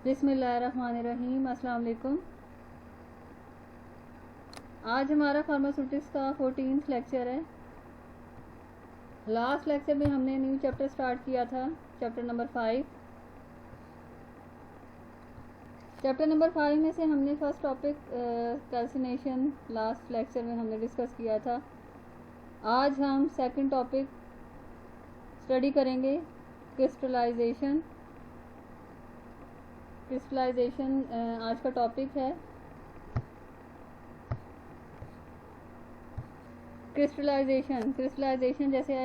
बिस्मिल्लाहिर्रहमानिर्रहीम। अस्सलाम वालेकुम। आज हमारा फार्मास्यूटिक्स का 14th लेक्चर है। लास्ट लेक्चर में हमने न्यू चैप्टर स्टार्ट किया था, चैप्टर नंबर 5। चैप्टर नंबर 5 में से हमने first topic calcination last lecture में हमने डिस्कस किया था। आज हम सेकंड टॉपिक स्टडी करेंगे, क्रिस्टलाइजेशन। आज का टॉपिक है। क्रिस्टलाइजेशन जैसे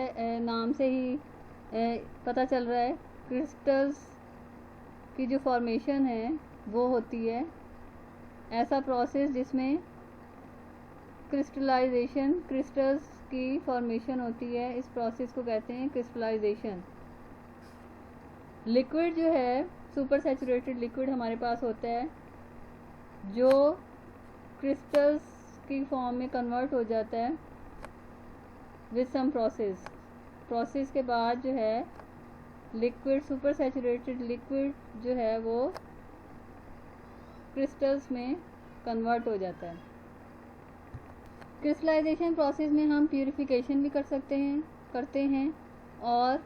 नाम से ही पता चल रहा है, क्रिस्टल्स की जो फॉर्मेशन है वो होती है। ऐसा प्रोसेस जिसमें क्रिस्टल्स की फॉर्मेशन होती है, इस प्रोसेस को कहते हैं क्रिस्टलाइजेशन। लिक्विड जो है, सुपर सैचुरेटेड लिक्विड हमारे पास होता है जो क्रिस्टल्स की फॉर्म में कन्वर्ट हो जाता है विद सम प्रोसेस के बाद जो है लिक्विड, सुपर सैचुरेटेड लिक्विड जो है वो क्रिस्टल्स में कन्वर्ट हो जाता है। क्रिस्टलाइजेशन प्रोसेस में हम प्यूरिफिकेशन भी करते हैं और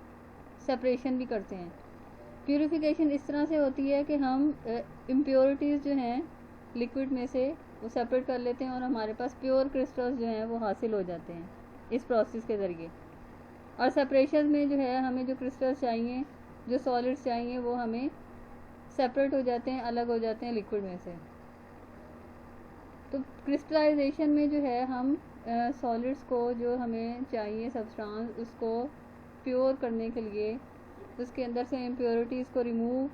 सेपरेशन भी करते हैं। प्यूरिफिकेशन इस तरह से होती है कि हम इम्प्योरिटीज़ जो हैं लिक्विड में से वो सेपरेट कर लेते हैं और हमारे पास प्योर क्रिस्टल्स जो हैं वो हासिल हो जाते हैं इस प्रोसेस के ज़रिए। और सेपरेशन में जो है हमें जो क्रिस्टल्स चाहिए, जो सॉलिड्स चाहिए, वो हमें सेपरेट हो जाते हैं, अलग हो जाते हैं लिक्विड में से। तो क्रिस्टलाइजेशन में जो है हम सॉलिड्स को जो हमें चाहिए सब्सटेंस, उसको प्योर करने के लिए उसके अंदर से इम्प्योरिटीज़ को रिमूव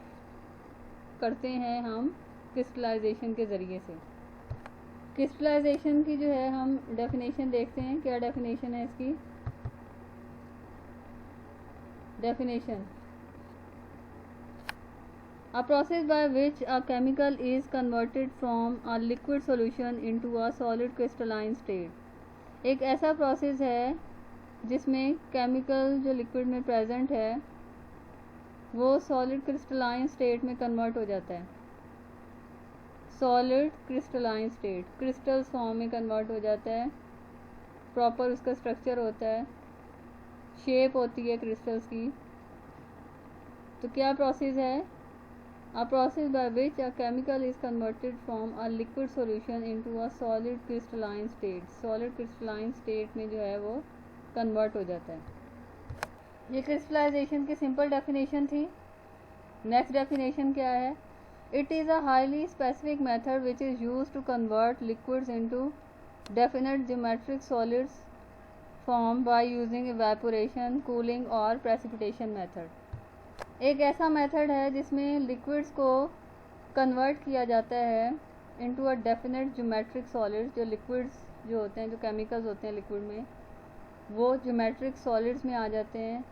करते हैं हम क्रिस्टलाइजेशन के ज़रिए से। क्रिस्टलाइजेशन की जो है हम डेफिनेशन देखते हैं। क्या डेफिनेशन है इसकी? Definition: A process by which a chemical is converted from a liquid solution into a solid crystalline state। एक ऐसा प्रोसेस है जिसमें केमिकल जो लिक्विड में प्रेजेंट है वो सॉलिड क्रिस्टलाइन स्टेट में कन्वर्ट हो जाता है। Solid crystalline state, crystals form में कन्वर्ट हो जाता है। प्रॉपर उसका स्ट्रक्चर होता है, शेप होती है क्रिस्टल्स की। तो क्या प्रोसेस है? A process by which a chemical is converted from a liquid solution into a solid crystalline state। solid crystalline state में जो है वो कन्वर्ट हो जाता है। ये क्रिस्टलाइजेशन की सिंपल डेफिनेशन थी। नेक्स्ट डेफिनेशन क्या है? It is a highly specific method which is used to convert liquids into definite geometric solids form by using evaporation, cooling और precipitation method। एक ऐसा मेथड है जिसमें लिक्विड्स को कन्वर्ट किया जाता है into a definite geometric solids. जो लिक्विड्स जो होते हैं, जो केमिकल्स होते हैं लिक्विड में, वो ज्योमेट्रिक सॉलिड्स में आ जाते हैं।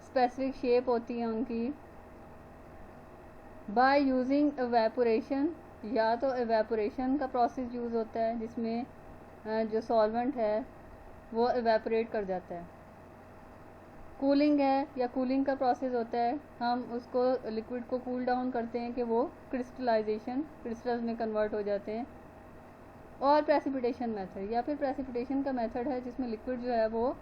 स्पेसिफिक शेप होती है उनकी। बाय यूजिंग एवेपोरेशन, या तो एवेपोरेशन का प्रोसेस यूज़ होता है जिसमें जो सॉल्वेंट है वो एवेपोरेट कर जाता है। कूलिंग है, या कूलिंग का प्रोसेस होता है, हम उसको लिक्विड को कूल डाउन करते हैं कि वो क्रिस्टल्स में कन्वर्ट हो जाते हैं। और प्रेसिपिटेशन मेथड, या फिर प्रेसिपिटेशन का मेथड है जिसमें लिक्विड जो है वो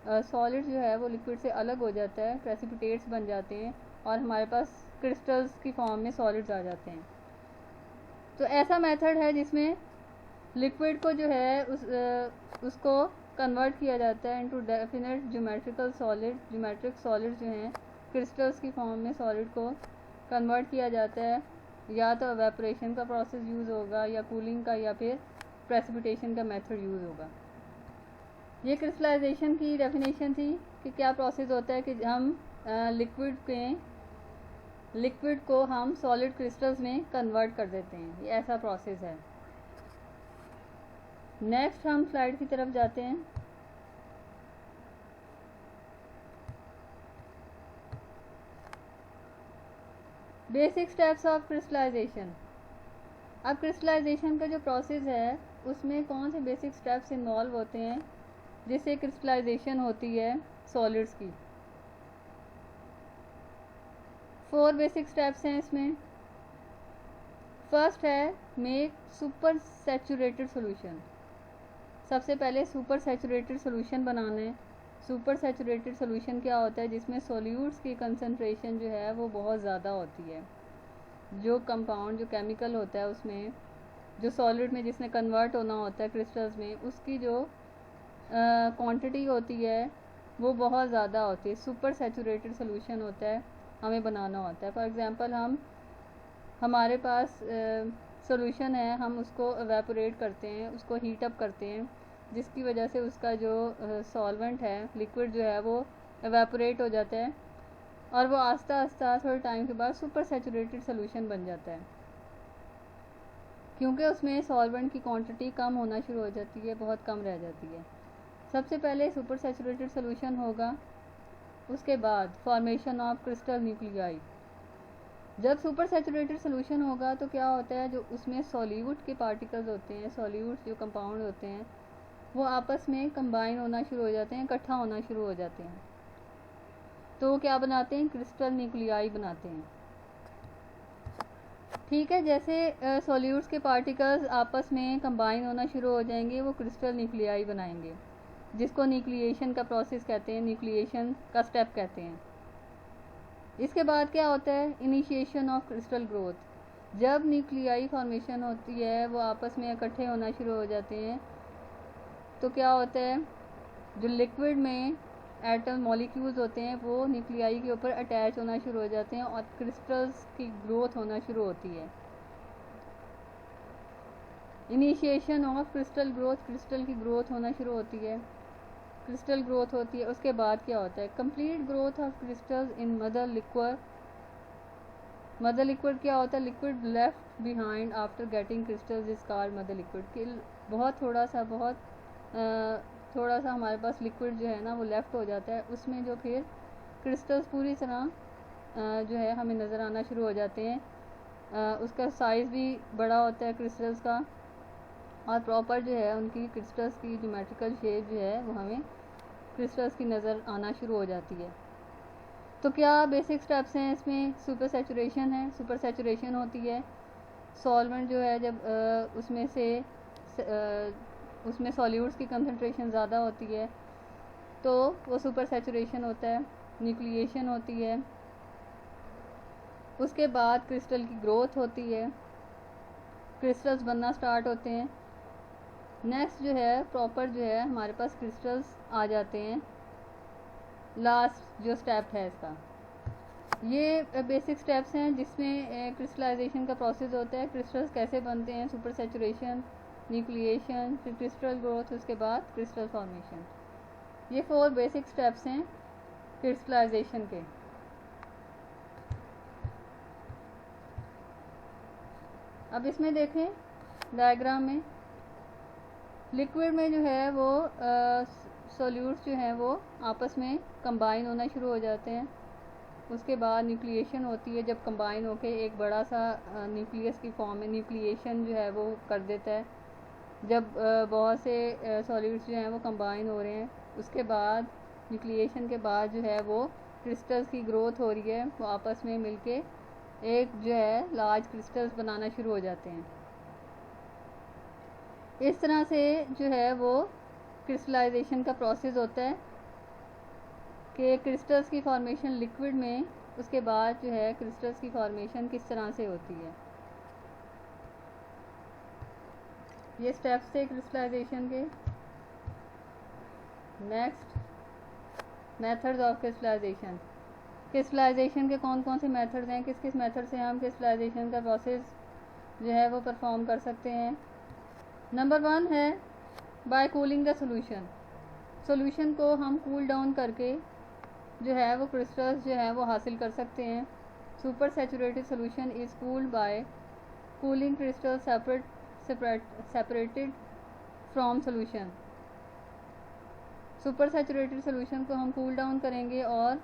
सॉलिड जो है वो लिक्विड से अलग हो जाता है, प्रेसिपिटेट्स बन जाते हैं और हमारे पास क्रिस्टल्स की फॉर्म में सॉलिड्स आ जाते हैं। तो ऐसा मेथड है जिसमें लिक्विड को जो है उसको कन्वर्ट किया जाता है इनटू डेफिनेट ज्योमेट्रिक सॉलिड जो हैं क्रिस्टल्स की फॉर्म में सॉलिड को कन्वर्ट किया जाता है। या तो एवेपोरेशन का प्रोसेस यूज़ होगा, या कूलिंग का, या फिर प्रेसिपिटेशन का मेथड यूज़ होगा। ये क्रिस्टलाइजेशन की डेफिनेशन थी कि क्या प्रोसेस होता है कि हम लिक्विड को हम सॉलिड क्रिस्टल्स में कन्वर्ट कर देते हैं। ये ऐसा प्रोसेस है। नेक्स्ट हम स्लाइड की तरफ जाते हैं। Basic steps of crystallization. अब क्रिस्टलाइजेशन का जो प्रोसेस है उसमें कौन से बेसिक स्टेप्स इन्वॉल्व होते हैं जिससे क्रिस्टलाइजेशन होती है सॉलिड्स की? 4 बेसिक स्टेप्स हैं इसमें। फर्स्ट है मेक सुपर सैचुरेटेड सोल्यूशन। सबसे पहले सुपर सैचुरेटेड सोल्यूशन बनाना है। सुपर सैचुरेटेड सोल्यूशन क्या होता है? जिसमें सॉल्यूट्स की कंसंट्रेशन जो है वो बहुत ज़्यादा होती है। जो कंपाउंड जो केमिकल होता है उसमें जो सॉलिड में जिसने कन्वर्ट होना होता है क्रिस्टल्स में, उसकी जो क्वांटिटी होती है वो बहुत ज़्यादा होती है। सुपर सैचुरेटेड सोल्यूशन होता है, हमें बनाना होता है। फॉर एग्जांपल हमारे पास सोल्यूशन है, हम उसको एवेपोरेट करते हैं, उसको हीट अप करते हैं, जिसकी वजह से उसका जो सॉल्वेंट है, लिक्विड जो है वो एवेपोरेट हो जाता है और वो आस्ता आस्ता थोड़े टाइम के बाद सुपर सैचुरेटेड सोल्यूशन बन जाता है, क्योंकि उसमें सॉल्वेंट की क्वांटिटी कम होना शुरू हो जाती है, बहुत कम रह जाती है। सबसे पहले सुपर सैचुरेटेड सोल्यूशन होगा, उसके बाद फॉर्मेशन ऑफ क्रिस्टल न्यूक्लियाई। जब सुपर सैचुरेटेड सोल्यूशन होगा तो क्या होता है, जो उसमें सॉल्यूट के पार्टिकल्स होते हैं, सॉल्यूट जो कंपाउंड होते हैं, वो आपस में कंबाइन होना शुरू हो जाते हैं, इकट्ठा होना शुरू हो जाते हैं। तो वो क्या बनाते हैं? क्रिस्टल न्यूक्लियाई बनाते हैं। ठीक है, जैसे सॉल्यूट्स के पार्टिकल्स आपस में कंबाइन होना शुरू हो जाएंगे, वो क्रिस्टल न्यूक्लियाई बनाएंगे, जिसको न्यूक्लिएशन का प्रोसेस कहते हैं, न्यूक्लिएशन का स्टेप कहते हैं। इसके बाद क्या होता है? Initiation of crystal growth. जब न्यूक्लियाई फॉर्मेशन होती है, वो आपस में इकट्ठे होना शुरू हो जाते हैं, तो क्या होता है, जो लिक्विड में एटम मॉलिक्यूल्स होते हैं वो न्यूक्लियाई के ऊपर अटैच होना शुरू हो जाते हैं और क्रिस्टल्स की ग्रोथ होना शुरू होती है। Initiation of crystal growth, crystal की ग्रोथ होना शुरू होती है, क्रिस्टल ग्रोथ होती है। उसके बाद क्या होता है? Complete growth of crystals in mother liquid. Mother liquid क्या होता है? Liquid left behind after getting crystals is called mother liquid. बहुत थोड़ा सा हमारे पास लिक्विड जो है ना वो लेफ़्ट हो जाता है, उसमें जो फिर क्रिस्टल्स पूरी तरह जो है हमें नज़र आना शुरू हो जाते हैं। उसका साइज़ भी बड़ा होता है क्रिस्टल्स का, और प्रॉपर जो है उनकी क्रिस्टल्स की ज्योमेट्रिकल शेप जो है वो हमें क्रिस्टल्स की नज़र आना शुरू हो जाती है। तो क्या बेसिक स्टेप्स हैं इसमें? सुपर सैचुरेशन है, सुपर सैचुरेशन होती है, सॉल्वेंट जो है जब उसमें सॉल्यूट्स की कंसंट्रेशन ज़्यादा होती है तो वो सुपर सैचुरेशन होता है। न्यूक्लिएशन होती है, उसके बाद क्रिस्टल की ग्रोथ होती है, क्रिस्टल्स बनना स्टार्ट होते हैं। नेक्स्ट जो है प्रॉपर जो है हमारे पास क्रिस्टल्स आ जाते हैं। लास्ट जो स्टेप है इसका, ये बेसिक स्टेप्स हैं जिसमें क्रिस्टलाइजेशन का प्रोसेस होता है। क्रिस्टल्स कैसे बनते हैं? सुपर सैचुरेशन, न्यूक्लिएशन, फिर क्रिस्टल ग्रोथ, उसके बाद क्रिस्टल फॉर्मेशन। ये 4 बेसिक स्टेप्स हैं क्रिस्टलाइजेशन के। अब इसमें देखें डायग्राम में, लिक्विड में जो है वो सॉल्यूट्स जो हैं वो आपस में कंबाइन होना शुरू हो जाते हैं। उसके बाद न्यूक्लिएशन होती है, जब कंबाइन होके एक बड़ा सा न्यूक्लियस की फॉर्म में न्यूक्लिएशन जो है वो कर देता है। जब बहुत से सॉल्यूट्स जो हैं वो कंबाइन हो रहे हैं, उसके बाद न्यूक्लिएशन के बाद जो है वो क्रिस्टल्स की ग्रोथ हो रही है, वो आपस में मिलके एक जो है लार्ज क्रिस्टल्स बनाना शुरू हो जाते हैं। इस तरह से जो है वो क्रिस्टलाइजेशन का प्रोसेस होता है कि क्रिस्टल्स की फॉर्मेशन लिक्विड में, उसके बाद जो है क्रिस्टल्स की फॉर्मेशन किस तरह से होती है। ये स्टेप्स थे क्रिस्टलाइजेशन के। Next methods of crystallization. Crystallization के कौन कौन से मेथड्स हैं, किस किस मेथड से हम क्रिस्टलाइजेशन का प्रोसेस जो है वो परफॉर्म कर सकते हैं। नंबर 1 है by cooling the solution. Solution को हम कूल डाउन करके जो है वो क्रिस्टल्स जो है वो हासिल कर सकते हैं। Supersaturated solution is cooled by cooling crystal separated from solution. Supersaturated solution को हम कूल डाउन करेंगे और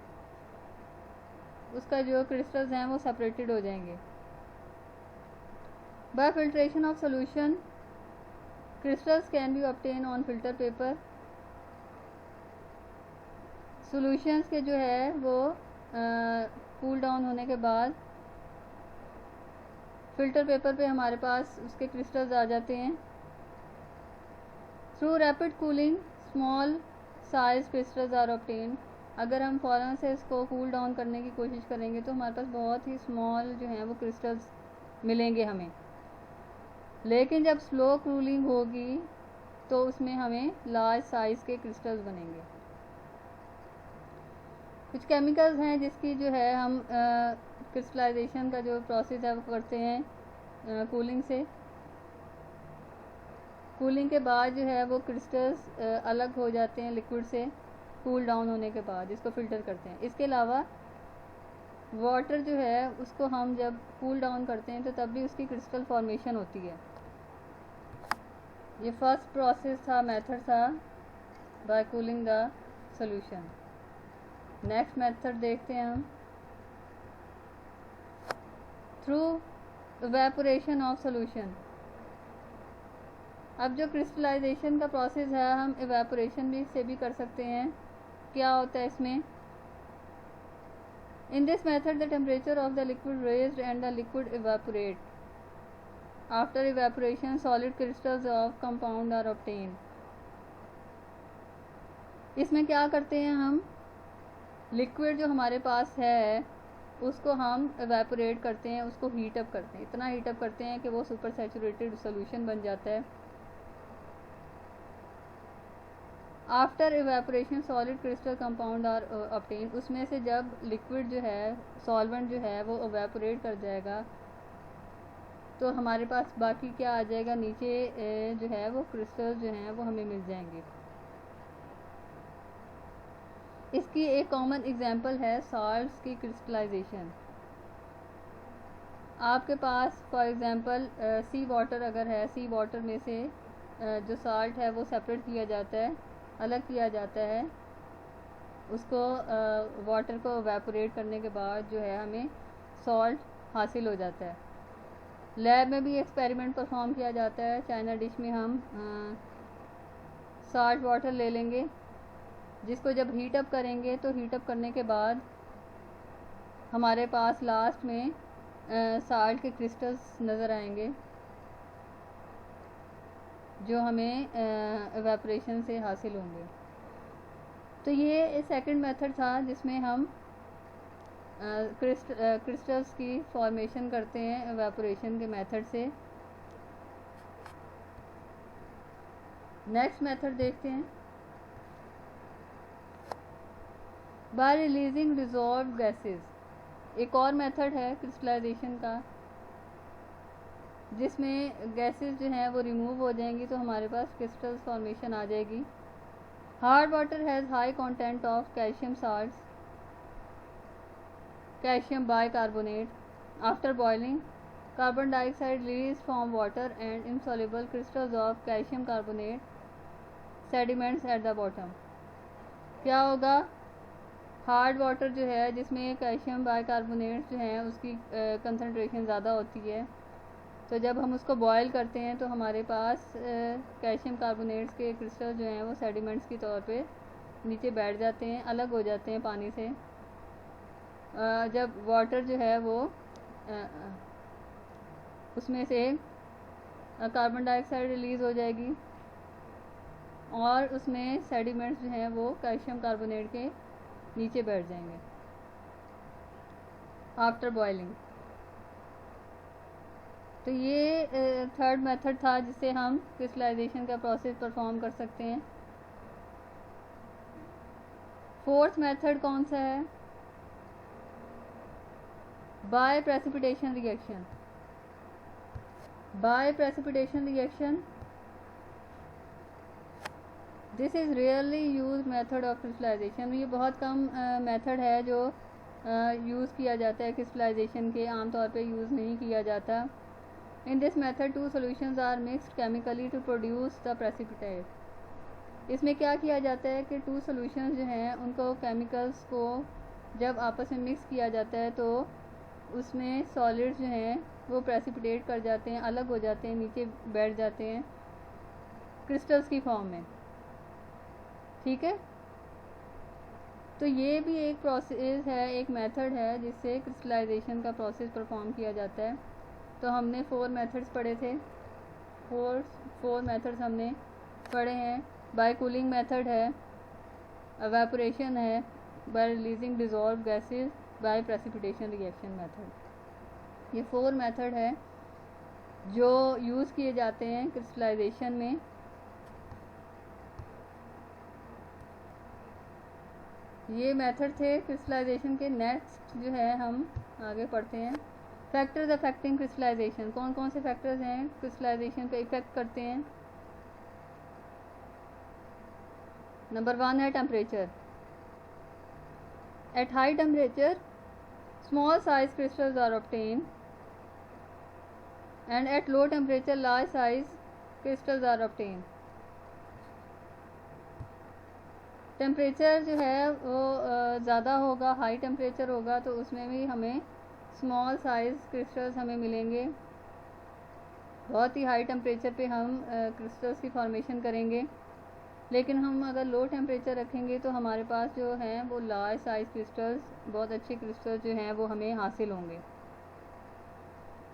उसका जो क्रिस्टल्स हैं वो सेपरेटेड हो जाएंगे। Bye filtration of solution crystals can be obtain on filter paper. Solutions के जो है वो कूल डाउन होने के बाद फिल्टर पेपर पे हमारे पास उसके क्रिस्टल्स आ जाते हैं। Through rapid cooling small size crystals are obtain. अगर हम फ़ौरन से इसको कूल डाउन करने की कोशिश करेंगे तो हमारे पास बहुत ही स्मॉल जो हैं वो क्रिस्टल्स मिलेंगे हमें। लेकिन जब स्लो कूलिंग होगी तो उसमें हमें लार्ज साइज़ के क्रिस्टल्स बनेंगे। कुछ केमिकल्स हैं जिसकी जो है हम क्रिस्टलाइजेशन का जो प्रोसेस है वो करते हैं कूलिंग से। कूलिंग के बाद जो है वो क्रिस्टल्स अलग हो जाते हैं लिक्विड से कूल डाउन होने के बाद, इसको फ़िल्टर करते हैं। इसके अलावा वाटर जो है उसको हम जब कूल डाउन करते हैं तो तब भी उसकी क्रिस्टल फॉर्मेशन होती है। ये फर्स्ट प्रोसेस था, मेथड था by cooling the solution. Next method देखते हैं हम, थ्रू इवेपोरेशन ऑफ सॉल्यूशन। अब जो क्रिस्टलाइजेशन का प्रोसेस है हम इवेपोरेशन भी से भी कर सकते हैं। क्या होता है इसमें? In this method the temperature of the liquid raised and the liquid evaporate. After evaporation solid crystals of compound are obtain. इसमें क्या करते हैं हम, लिक्विड जो हमारे पास है उसको हम इवेपोरेट करते हैं, उसको हीट अप करते हैं। इतना हीट अप करते हैं कि वो सुपर सैचुरेटेड सॉल्यूशन बन जाता है। After evaporation solid crystal compound are obtain. उसमें से जब लिक्विड जो है सॉल्वेंट जो है वो इवेपोरेट कर जाएगा तो हमारे पास बाकी क्या आ जाएगा, नीचे जो है वो क्रिस्टल जो हैं वो हमें मिल जाएंगे। इसकी एक कॉमन एग्जांपल है साल्ट्स की क्रिस्टलाइजेशन। आपके पास फॉर एग्जांपल सी वाटर अगर है, सी वाटर में से जो साल्ट है वो सेपरेट किया जाता है, अलग किया जाता है। उसको वाटर को इवेपोरेट करने के बाद जो है हमें सॉल्ट हासिल हो जाता है। लैब में भी एक्सपेरिमेंट परफॉर्म किया जाता है। चाइना डिश में हम साल्ट वाटर ले लेंगे, जिसको जब हीट अप करेंगे तो हीट अप करने के बाद हमारे पास लास्ट में साल्ट के क्रिस्टल्स नज़र आएंगे जो हमें इवेपोरेशन से हासिल होंगे। तो ये सेकंड मेथड था जिसमें हम क्रिस्टल्स की फॉर्मेशन करते हैं इवेपोरेशन के मेथड से। नेक्स्ट मेथड देखते हैं, बाय रिलीजिंग डिसॉल्व्ड गैसेस। एक और मेथड है क्रिस्टलाइजेशन का जिसमें गैसेस जो हैं वो रिमूव हो जाएंगी तो हमारे पास क्रिस्टल्स फॉर्मेशन आ जाएगी। Hard water has high content of calcium salts, calcium bicarbonate. After boiling, carbon dioxide released from water and insoluble crystals of calcium carbonate sediments at the bottom. क्या होगा, हार्ड वाटर जो है जिसमें calcium bicarbonate जो है उसकी concentration ज़्यादा होती है, तो जब हम उसको बॉयल करते हैं तो हमारे पास कैल्शियम कार्बोनेट्स के क्रिस्टल जो हैं वो सेडिमेंट्स के तौर पे नीचे बैठ जाते हैं, अलग हो जाते हैं पानी से। जब वाटर जो है वो उसमें से कार्बन डाइऑक्साइड रिलीज़ हो जाएगी और उसमें सेडिमेंट्स जो हैं वो कैल्शियम कार्बोनेट के नीचे बैठ जाएंगे आफ्टर बॉइलिंग। तो ये थर्ड मेथड था जिससे हम क्रिस्टलाइजेशन का प्रोसेस परफॉर्म कर सकते हैं। फोर्थ मेथड कौन सा है? By precipitation reaction. By precipitation reaction, this is rarely use method of crystallization. ये बहुत कम मेथड है जो यूज़ किया जाता है क्रिस्टलाइजेशन के, आमतौर पे यूज़ नहीं किया जाता। In this method two solutions are mixed chemically to produce the precipitate. इसमें क्या किया जाता है कि टू सॉल्यूशंस जो हैं उनको केमिकल्स को जब आपस में मिक्स किया जाता है तो उसमें सॉलिड्स जो हैं वो प्रेसिपिटेट कर जाते हैं, अलग हो जाते हैं, नीचे बैठ जाते हैं क्रिस्टल्स की फॉर्म में। ठीक है, तो ये भी एक प्रोसेस है, एक मेथड है जिससे क्रिस्टलाइजेशन का प्रोसेस परफॉर्म किया जाता है। तो हमने 4 मेथड्स पढ़े थे, फोर मेथड्स हमने पढ़े हैं। बाय कूलिंग मेथड है, एवेपोरेशन है, by releasing dissolve gases, by precipitation reaction method. ये 4 मेथड है जो यूज़ किए जाते हैं क्रिस्टलाइजेशन में। ये मेथड थे क्रिस्टलाइजेशन के। नेक्स्ट जो है हम आगे पढ़ते हैं फैक्टर्स अफेक्टिंग क्रिस्टलाइजेशन। कौन कौन से फैक्टर्स हैं क्रिस्टलाइजेशन पे इफेक्ट करते हैं। नंबर 1 है temperature. At high temperature small size crystals are obtain and at low temperature large size crystals are obtain. Temperature जो है वो ज़्यादा होगा, हाई टेम्परेचर होगा तो उसमें भी हमें स्मॉल साइज़ क्रिस्टल्स हमें मिलेंगे। बहुत ही हाई टेम्परेचर पे हम क्रिस्टल्स की फॉर्मेशन करेंगे, लेकिन हम अगर लो टेम्परेचर रखेंगे तो हमारे पास जो हैं वो लार्ज साइज़ क्रिस्टल्स, बहुत अच्छे क्रिस्टल्स जो हैं वो हमें हासिल होंगे।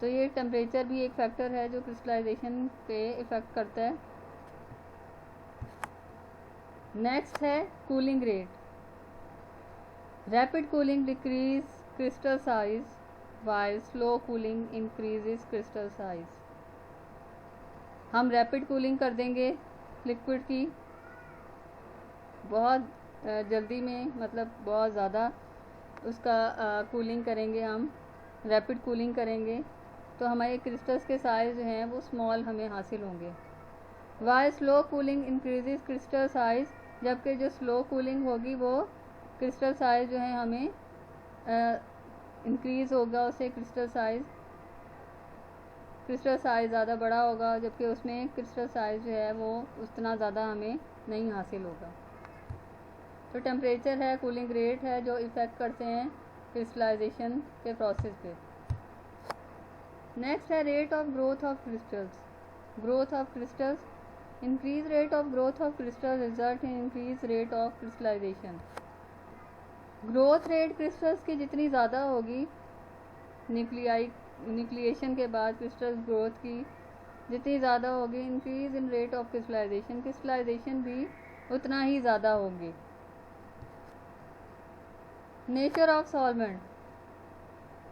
तो ये टेम्परेचर भी एक फैक्टर है जो क्रिस्टलाइजेशन पे इफ़ेक्ट करता है। नेक्स्ट है cooling rate. Rapid cooling decrease crystal size while slow cooling increases crystal size. हम रैपिड कूलिंग कर देंगे लिक्विड की, बहुत जल्दी में, मतलब बहुत ज़्यादा उसका कूलिंग करेंगे, हम रैपिड कूलिंग करेंगे तो हमारे क्रिस्टल्स के साइज़ जो हैं वो स्मॉल हमें हासिल होंगे। While slow cooling increases crystal size, जबकि जो स्लो कूलिंग होगी वो क्रिस्टल साइज जो है हमें इंक्रीज़ होगा, उससे क्रिस्टल साइज़ ज़्यादा बड़ा होगा, जबकि उसमें क्रिस्टल साइज जो है वो उतना ज़्यादा हमें नहीं हासिल होगा। तो टेम्परेचर है, कूलिंग रेट है जो इफ़ेक्ट करते हैं क्रिस्टलाइजेशन के प्रोसेस पे। नेक्स्ट है rate of growth of crystals. Growth of crystals, increase rate of growth of crystal result in increase rate of crystallization. Growth rate crystals की जितनी ज़्यादा होगी, न्यूक्लिएशन के बाद क्रिस्टल ग्रोथ की जितनी ज़्यादा होगी, increase in rate of crystallization, crystallization भी उतना ही ज़्यादा होगी। Nature of solvent.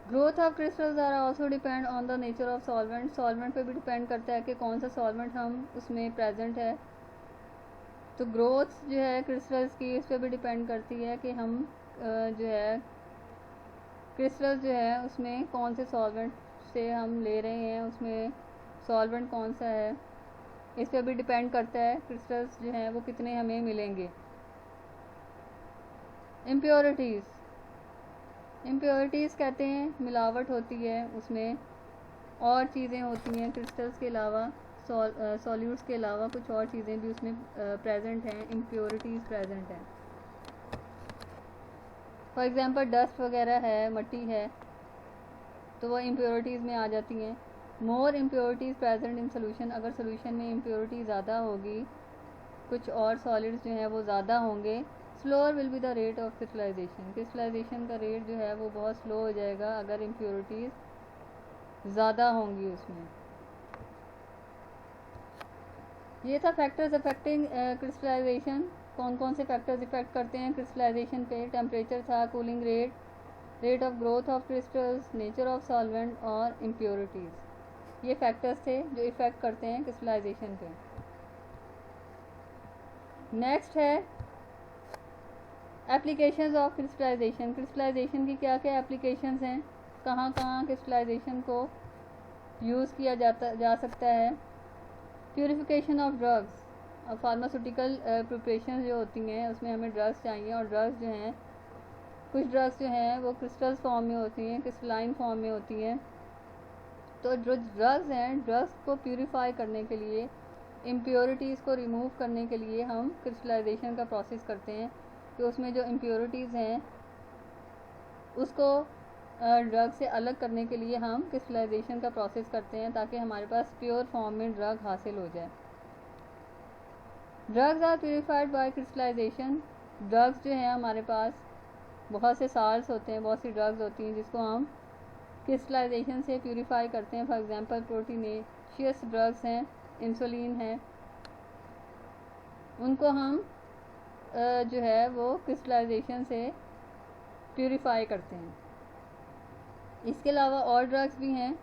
Growth of crystals are also depend on the nature of solvent. Solvent पे भी डिपेंड करता है कि कौन सा सॉल्वेंट हम उसमें प्रेजेंट है। तो ग्रोथ जो है क्रिस्टल्स की उस पर भी डिपेंड करती है कि हम जो है क्रिस्टल्स जो है उसमें कौन से सॉल्वेंट से हम ले रहे हैं, उसमें सॉल्वेंट कौन सा है, इस पर भी डिपेंड करता है क्रिस्टल्स जो हैं वो कितने हमें मिलेंगे। इम्प्योरिटीज़। इम्प्योरिटीज़ कहते हैं मिलावट होती है, उसमें और चीज़ें होती हैं क्रिस्टल्स के अलावा, सॉल्यूट्स के अलावा कुछ और चीज़ें भी उसमें प्रेजेंट हैं, इम्प्योरिटीज़ प्रेजेंट हैं। फॉर एग्ज़ाम्पल डस्ट वगैरह है, मिट्टी है, तो वो इम्प्योरिटीज़ में आ जाती हैं। मोर इम्प्योरिटीज़ प्रेजेंट इन सोल्यूशन। अगर सोल्यूशन में इम्प्योरिटी ज़्यादा होगी, कुछ और सॉलिड्स जो हैं वो ज़्यादा होंगे, slower will be the rate of crystallization. Crystallization का रेट जो है वो बहुत स्लो हो जाएगा अगर इम्प्योरिटीज़ ज़्यादा होंगी उसमें। ये था फैक्टर्स अफेक्टिंग क्रिस्टलाइजेशन। कौन कौन से फैक्टर्स इफेक्ट करते हैं क्रिस्टलाइजेशन पे। टेम्परेचर था, cooling rate, rate of growth of crystals, nature of solvent और इम्प्योरिटीज़। ये फैक्टर्स थे जो इफेक्ट करते हैं क्रिस्टलाइजेशन पे। नेक्स्ट है एप्लीकेशंस ऑफ क्रिस्टलाइजेशन। क्रिस्टलाइजेशन की क्या क्या एप्लीकेशंस हैं, कहाँ कहाँ क्रिस्टलाइजेशन को यूज़ किया जा सकता है। Purification of drugs. Pharmaceutical preparation जो होती हैं उसमें हमें ड्रग्स चाहिए, और ड्रग्स जो हैं, कुछ ड्रग्स जो हैं वो क्रिस्टल्स फॉर्म में होती हैं, क्रिस्टलाइन फॉर्म में होती हैं। तो जो ड्रग्स हैं, ड्रग्स को प्यूरिफाई करने के लिए, इम्प्योरिटीज़ को रिमूव करने के लिए हम क्रिस्टलाइजेशन का प्रोसेस करते हैं। तो उसमें जो इम्प्योरिटीज़ हैं उसको ड्रग से अलग करने के लिए हम क्रिस्टलाइजेशन का प्रोसेस करते हैं, ताकि हमारे पास प्योर फॉर्म में ड्रग हासिल हो जाए। Drugs are purified by crystallization. Drugs जो हैं हमारे पास बहुत से साल्ट्स होते हैं, बहुत सी ड्रग्स होती हैं जिसको हम क्रिस्टलाइजेशन से प्यूरिफाई करते हैं। फॉर एग्जांपल प्रोटीनेशियस ड्रग्स हैं, इंसुलिन है, उनको हम जो है वो क्रिस्टलाइजेशन से प्यूरिफाई करते हैं। इसके अलावा और ड्रग्स भी हैं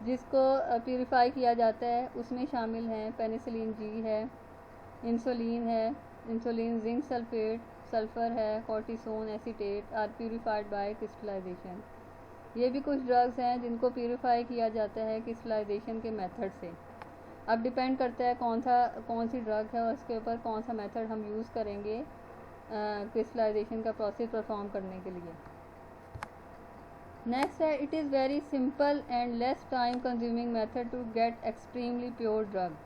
जिसको प्यूरिफाई किया जाता है, उसमें शामिल हैं पेनिसिलिन जी है, इंसुलिन है, इंसुलिन जिंक सल्फेट, सल्फ़र है, cortisone acetate are purified by crystallization. ये भी कुछ ड्रग्स हैं जिनको प्यूरिफाई किया जाता है क्रिस्टलाइजेशन के मेथड से। अब डिपेंड करता है कौन सी ड्रग है और उसके ऊपर कौन सा मेथड हम यूज़ करेंगे क्रिस्टलाइजेशन का प्रोसेस परफॉर्म करने के लिए। नेक्स्ट है, it is very simple and less time consuming method to get extremely pure drug.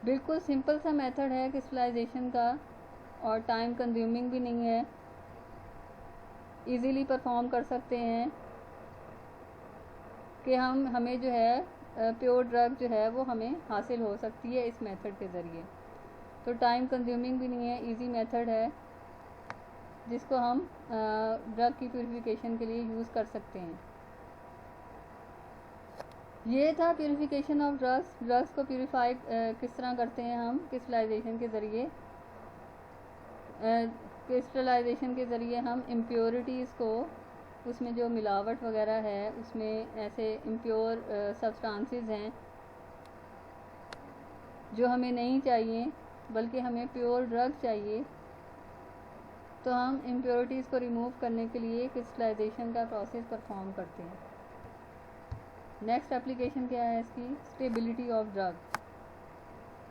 बिल्कुल सिंपल सा मेथड है क्रिस्टलाइजेशन का और टाइम कंज्यूमिंग भी नहीं है, इजीली परफॉर्म कर सकते हैं कि हमें जो है प्योर ड्रग जो है वो हमें हासिल हो सकती है इस मेथड के ज़रिए। तो टाइम कंज्यूमिंग भी नहीं है, इजी मेथड है जिसको हम ड्रग की प्यूरिफिकेशन के लिए यूज़ कर सकते हैं। ये था प्यूरिफिकेशन ऑफ ड्रग्स। ड्रग्स को प्यूरिफाई किस तरह करते हैं हम क्रिस्टलाइजेशन के ज़रिए। क्रिस्टलाइजेशन के ज़रिए हम इम्प्योरिटीज़ को, उसमें जो मिलावट वगैरह है, उसमें ऐसे इम्प्योर सब्सटेंसेस हैं जो हमें नहीं चाहिए बल्कि हमें प्योर ड्रग चाहिए, तो हम इम्प्योरिटीज़ को रिमूव करने के लिए क्रिस्टलाइजेशन का प्रोसेस परफॉर्म करते हैं। नेक्स्ट एप्लीकेशन क्या है इसकी, stability of drug.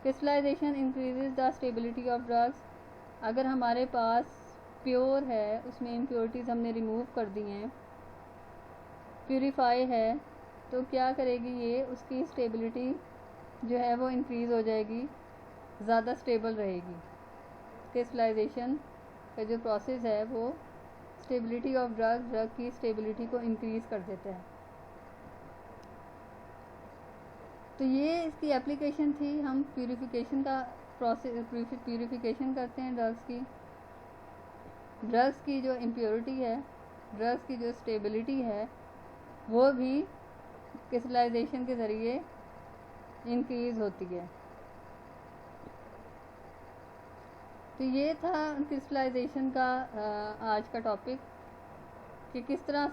Crystallization increases the stability of drugs. अगर हमारे पास प्योर है, उसमें इम्प्योरिटीज़ हमने रिमूव कर दी हैं, प्यूरिफाई है, तो क्या करेगी ये, उसकी स्टेबिलिटी जो है वो इंक्रीज़ हो जाएगी, ज़्यादा स्टेबल रहेगी। क्रिस्टलाइजेशन का जो प्रोसेस है वो स्टेबिलिटी ऑफ ड्रग की स्टेबिलिटी को इंक्रीज़ कर देता है। तो ये इसकी एप्लीकेशन थी। हम प्यूरिफिकेशन का प्रोसेस, प्यूरिफिकेशन करते हैं ड्रग्स की। ड्रग्स की जो इम्प्योरिटी है, ड्रग्स की जो स्टेबिलिटी है, वो भी क्रिस्टलाइजेशन के ज़रिए इंक्रीज़ होती है। तो ये था क्रिस्टलाइजेशन का आज का टॉपिक कि किस तरह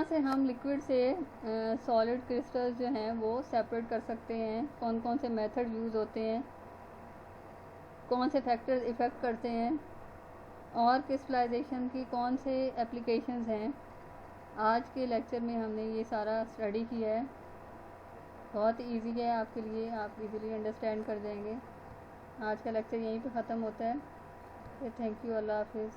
से हम लिक्विड से सॉलिड क्रिस्टल्स जो हैं वो सेपरेट कर सकते हैं, कौन कौन से मेथड यूज़ होते हैं, कौन से फैक्टर्स इफ़ेक्ट करते हैं और क्रिस्टलाइजेशन की कौन से एप्लीकेशंस हैं। आज के लेक्चर में हमने ये सारा स्टडी किया है। बहुत इजी है आपके लिए, आप इजीली अंडरस्टैंड कर जाएंगे। आज का लेक्चर यहीं पे ख़त्म होता है। थैंक यू, अल्लाह हाफिज़।